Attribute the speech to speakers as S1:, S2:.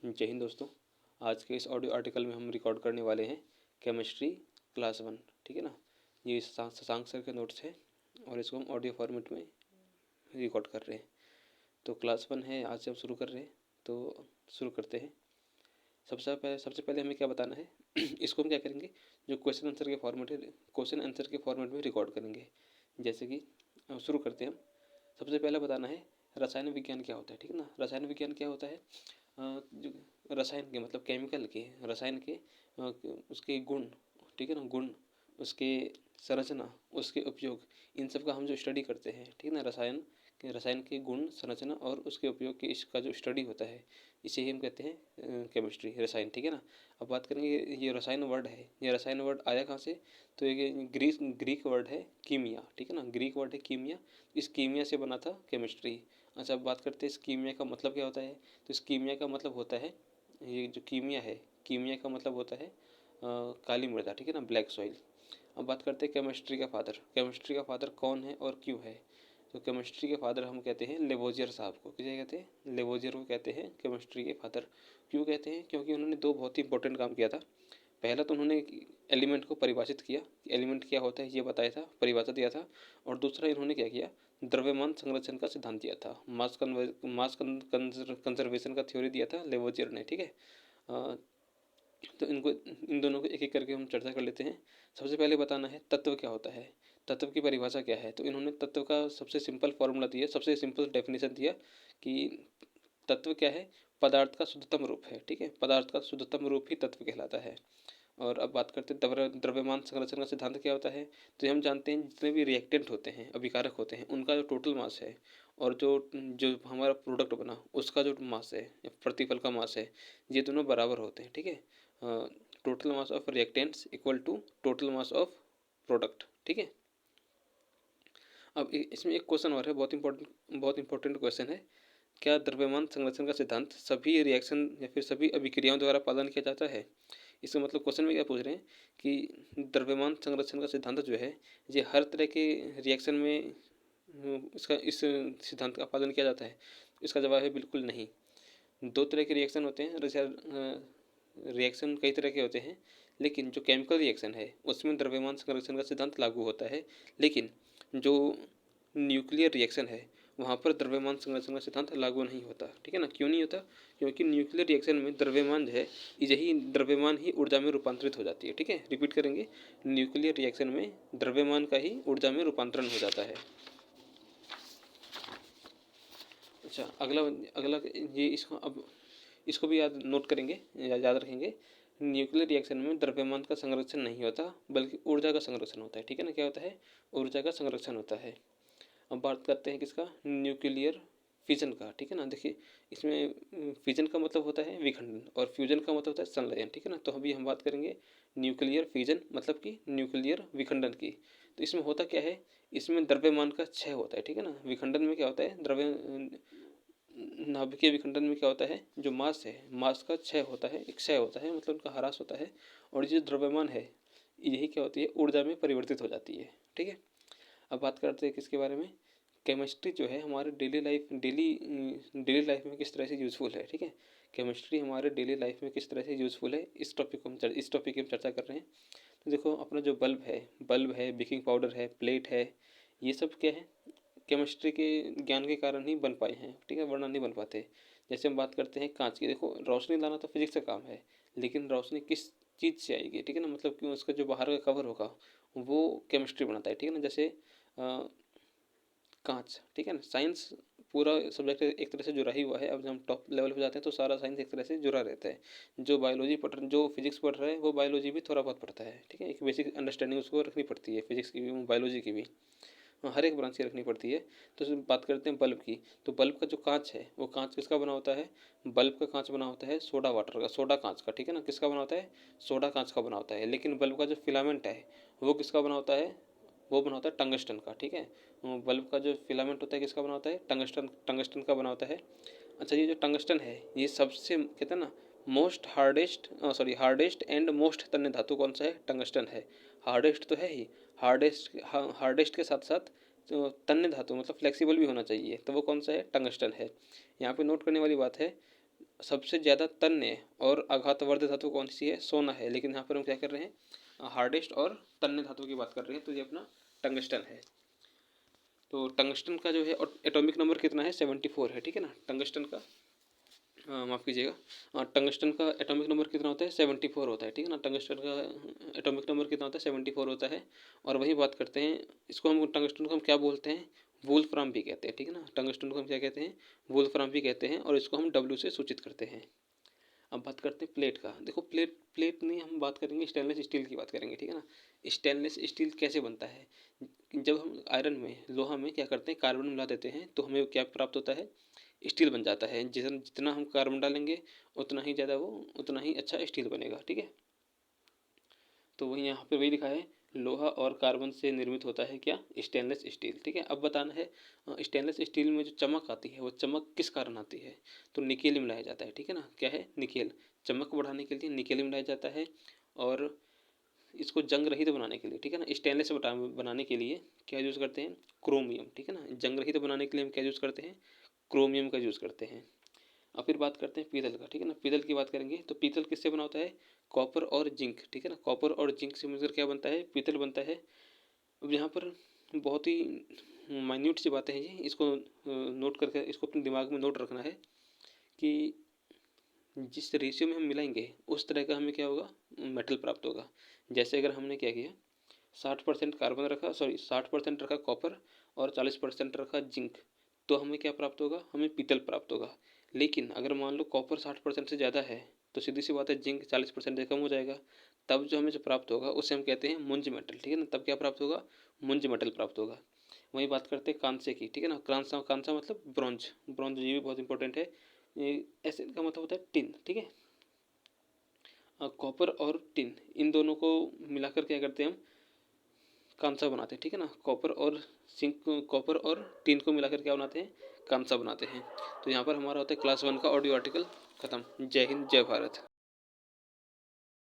S1: जय हिंद दोस्तों। आज के इस ऑडियो आर्टिकल में हम रिकॉर्ड करने वाले हैं केमिस्ट्री क्लास 1। ठीक है ना। ये शशांक सर के नोट्स है और इसको हम ऑडियो फॉर्मेट में रिकॉर्ड कर रहे हैं। तो क्लास 1 है, आज से हम शुरू कर रहे हैं। तो शुरू करते हैं। सबसे पहले हमें क्या बताना है इसको हम क्या करेंगे, जो क्वेश्चन आंसर के फॉर्मेट है, क्वेश्चन आंसर के फॉर्मेट में रिकॉर्ड करेंगे। जैसे कि शुरू करते हैं हम। सबसे पहले बताना है रसायन विज्ञान क्या होता है। ठीक है ना। रसायन विज्ञान क्या होता है, जो रसायन के मतलब केमिकल के, रसायन के उसके गुण, ठीक है ना, गुण, उसके संरचना, उसके उपयोग, इन सब का हम जो स्टडी करते हैं। ठीक है ना। रसायन के गुण, संरचना और उसके उपयोग के इसका जो स्टडी होता है, इसे ही हम कहते हैं केमिस्ट्री, रसायन। ठीक है ना। अब बात करेंगे ये रसायन वर्ड है, ये रसायन वर्ड आया कहाँ से, तो ये ग्रीक वर्ड है कीमिया। ठीक है ना। ग्रीक वर्ड है कीमिया। इस कीमिया से बना था केमिस्ट्री। अच्छा, अब बात करते हैं इस कीमिया का मतलब क्या होता है। तो इस कीमिया का मतलब होता है, ये जो कीमिया है, कीमिया का मतलब होता है काली मृदा। ठीक है ना, ब्लैक सॉइल। अब बात करते हैं केमिस्ट्री का फादर। केमिस्ट्री का फादर कौन है और क्यों है। तो केमिस्ट्री के फादर हम कहते हैं लेवोजियर साहब को। किसे कहते हैं, लेवोजियर को कहते हैं केमिस्ट्री के फादर। क्यों कहते हैं, क्योंकि उन्होंने दो बहुत ही इंपॉर्टेंट काम किया था। पहला तो उन्होंने एलिमेंट को परिभाषित किया, एलिमेंट क्या होता है ये बताया था, परिभाषा दिया था। और दूसरा इन्होंने क्या किया, द्रव्यमान संरक्षण का सिद्धांत दिया था, मास कंजर्वेशन का थ्योरी दिया था लेवोजियर ने। ठीक है। तो इन दोनों को एक एक करके हम चर्चा कर लेते हैं। सबसे पहले बताना है तत्व क्या होता है, तत्व की परिभाषा क्या है। तो इन्होंने तत्व का सबसे सिंपल फॉर्मूला दिया, सबसे सिंपल डेफिनेशन दिया कि तत्व क्या है, पदार्थ का शुद्धतम रूप है। ठीक है, पदार्थ का शुद्धतम रूप ही तत्व कहलाता है। और अब बात करते हैं द्रव्यमान संरक्षण का सिद्धांत क्या होता है। तो हम जानते हैं जितने भी रिएक्टेंट होते हैं, अभिकारक होते हैं, उनका जो टोटल मास है और जो जो हमारा प्रोडक्ट बना उसका जो मास है, प्रतिफल का मास है, ये दोनों बराबर होते हैं। ठीक है। Total mass of reactants equal to total mass of product. ठीक है। अब इसमें एक क्वेश्चन और है, बहुत इंपॉर्टेंट क्वेश्चन है। क्या द्रव्यमान संरक्षण का सिद्धांत सभी रिएक्शन या फिर सभी अभिक्रियाओं द्वारा पालन किया जाता है। इसका मतलब क्वेश्चन में क्या पूछ रहे हैं कि द्रव्यमान संरक्षण का सिद्धांत जो है ये हर तरह के रिएक्शन में इसका इस सिद्धांत का पालन किया जाता है। इसका जवाब है बिल्कुल नहीं। दो तरह के रिएक्शन होते हैं, जैसे रिएक्शन कई तरह के होते हैं, लेकिन जो केमिकल रिएक्शन है उसमें द्रव्यमान संरक्षण का सिद्धांत लागू होता है। लेकिन जो न्यूक्लियर रिएक्शन है वहाँ पर द्रव्यमान संरक्षण का सिद्धांत लागू नहीं होता। ठीक है ना। क्यों नहीं होता, क्योंकि न्यूक्लियर रिएक्शन में द्रव्यमान जो है, यही द्रव्यमान ही ऊर्जा में रूपांतरित हो जाती है। ठीक है, रिपीट करेंगे, न्यूक्लियर रिएक्शन में द्रव्यमान का ही ऊर्जा में रूपांतरण हो जाता है। अच्छा, अगला अगला ये इसको भी नोट करेंगे, याद रखेंगे। न्यूक्लियर रिएक्शन में द्रव्यमान का संरक्षण नहीं होता बल्कि ऊर्जा का संरक्षण होता है। ठीक है ना। क्या होता है, ऊर्जा का संरक्षण होता है। अब बात करते हैं किसका, न्यूक्लियर फिजन का। ठीक है ना। देखिए, इसमें फिजन का मतलब होता है विखंडन और फ्यूजन का मतलब होता है संलयन। ठीक है ना। तो अभी हम बात करेंगे न्यूक्लियर फिजन मतलब कि न्यूक्लियर विखंडन की। तो इसमें होता क्या है, इसमें द्रव्यमान का क्षय होता है। ठीक है ना। विखंडन में क्या होता है, नाभिकीय विखंडन में क्या होता है, जो मास है, मास का क्षय होता है, क्षय होता है मतलब उनका ह्रास होता है। और जो द्रव्यमान है यही क्या होती है, ऊर्जा में परिवर्तित हो जाती है। ठीक है। अब बात करते हैं किसके बारे में, केमिस्ट्री जो है हमारे डेली लाइफ में किस तरह से यूज़फुल है। ठीक है, केमिस्ट्री हमारे डेली लाइफ में किस तरह से यूज़फुल है, इस टॉपिक की हम चर्चा कर रहे हैं। तो देखो, अपना जो बल्ब है, बेकिंग पाउडर है, प्लेट है, ये सब क्या है, केमिस्ट्री के ज्ञान के कारण ही बन पाए हैं। ठीक है, वरना नहीं बन पाते। जैसे हम बात करते हैं कांच की, देखो रोशनी लाना तो फिजिक्स का काम है, लेकिन रोशनी किस चीज़ से आएगी। ठीक है ना, मतलब कि उसका जो बाहर का कवर होगा वो केमिस्ट्री बनाता है। ठीक है ना। जैसे कांच, ठीक है ना, साइंस पूरा सब्जेक्ट एक तरह से जुड़ा ही हुआ है। अब जब हम टॉप लेवल पे जाते हैं तो सारा साइंस एक तरह से जुड़ा रहता है। जो फिजिक्स पढ़ रहा है वो बायोलॉजी भी थोड़ा बहुत पढ़ता है। ठीक है, एक बेसिक अंडरस्टैंडिंग उसको रखनी पड़ती है, फिजिक्स की भी, बायोलॉजी की भी, हर एक ब्रांच की रखनी पड़ती है। तो बात करते हैं बल्ब की। तो बल्ब का जो कांच है वो कांच किसका बना होता है, बल्ब का कांच बना होता है सोडा वाटर का, सोडा कांच का। ठीक है ना, किसका बना होता है, सोडा कांच का बना होता है। लेकिन बल्ब का जो फिलामेंट है वो किसका बना होता है, वो बना होता है टंगस्टन का। ठीक है, बल्ब का जो फिलामेंट होता है किसका बना होता है, टंगस्टन का बना होता है। अच्छा, ये जो टंगस्टन है ये सबसे कहते हैं ना हार्डेस्ट एंड मोस्ट तन्य धातु कौन सा है, टंगस्टन है। हार्डेस्ट तो है ही, हार्डेस्ट के साथ साथ तो तन्य धातु मतलब फ्लेक्सिबल भी होना चाहिए, तो वो कौन सा है, टंगस्टन है। यहाँ पे नोट करने वाली बात है, सबसे ज़्यादा तन्य और आघातवर्धक धातु कौन सी है? सोना है। लेकिन यहाँ पर हम क्या कर रहे हैं? हार्डेस्ट और तन्य धातु की बात कर रहे हैं, तो ये अपना टंगस्टन है। तो टंगस्टन का जो है एटॉमिक नंबर कितना है? 74 है, ठीक है ना। टंगस्टन का माफ़ कीजिएगा, टंगस्टन का एटॉमिक नंबर कितना होता है? 74 होता है, ठीक है ना। टंगस्टन का एटॉमिक नंबर कितना होता है? 74 होता है। और वही बात करते हैं, इसको हम टंगस्टन को हम क्या बोलते हैं? वुल्फ्राम भी कहते हैं, ठीक है ना। टंगस्टन को हम क्या कहते हैं? वुल्फ्राम भी कहते हैं, और इसको हम W से सूचित करते हैं। अब बात करते हैं प्लेट का। देखो प्लेट प्लेट नहीं, हम बात करेंगे स्टेनलेस स्टील की बात करेंगे, ठीक है ना। स्टेनलेस स्टील कैसे बनता है? जब हम आयरन में, लोहा में क्या करते हैं? कार्बन मिला देते हैं, तो हमें क्या प्राप्त होता है? स्टील बन जाता है। जितना हम कार्बन डालेंगे उतना ही ज़्यादा उतना ही अच्छा स्टील बनेगा, ठीक है। तो वही यहाँ पे वही लिखा है, लोहा और कार्बन से निर्मित होता है क्या? स्टेनलेस स्टील, ठीक है। अब बताना है स्टेनलेस स्टील में जो चमक आती है वो चमक किस कारण आती है? तो निकेल मिलाया जाता है, ठीक है ना। क्या है? निकेल। चमक बढ़ाने के लिए निकेल मिलाया जाता है, और इसको जंग रहित बनाने के लिए, ठीक है ना, स्टेनलेस बनाने के लिए क्या यूज़ करते हैं? क्रोमियम, ठीक है ना। जंग रहित बनाने के लिए हम क्या यूज़ करते हैं? क्रोमियम का यूज़ करते हैं। अब फिर बात करते हैं पीतल का, ठीक है ना। पीतल की बात करेंगे तो पीतल किससे बना होता है? कॉपर और जिंक, ठीक है ना। कॉपर और जिंक से मिलकर क्या बनता है? पीतल बनता है। अब यहाँ पर बहुत ही माइन्यूट सी बातें हैं जी, इसको नोट करके इसको अपने दिमाग में नोट रखना है कि जिस रेशियो में हम मिलाएंगे उस तरह का हमें क्या होगा? मेटल प्राप्त होगा। जैसे अगर हमने क्या किया, 60% कार्बन रखा, सॉरी 60% रखा कॉपर और 40% रखा जिंक, तो हमें क्या प्राप्त होगा? हमें पीतल प्राप्त होगा। लेकिन अगर मान लो कॉपर 60% से ज़्यादा है, तो सीधी सी बात है जिंक 40% से कम हो जाएगा। तब जो हमें जो प्राप्त होगा उसे हम कहते हैं मुंज मेटल, ठीक है ना। तब क्या प्राप्त होगा? मुंज मेटल प्राप्त होगा। वही बात करते हैं कांसे की, ठीक है ना। कांसा कांसा मतलब ब्रॉन्ज। ब्रॉन्ज ये भी बहुत इंपॉर्टेंट है। ऐसे का मतलब होता है टिन, ठीक है। कॉपर और टिन, इन दोनों को मिलाकर क्या करते हैं? हम कांसा बनाते हैं, ठीक है ना। कॉपर और जिंक, कॉपर और टिन को मिलाकर क्या बनाते हैं? कांसा बनाते हैं। तो यहाँ पर हमारा होता है क्लास 1 का ऑडियो आर्टिकल खत्म। जय हिंद, जय भारत।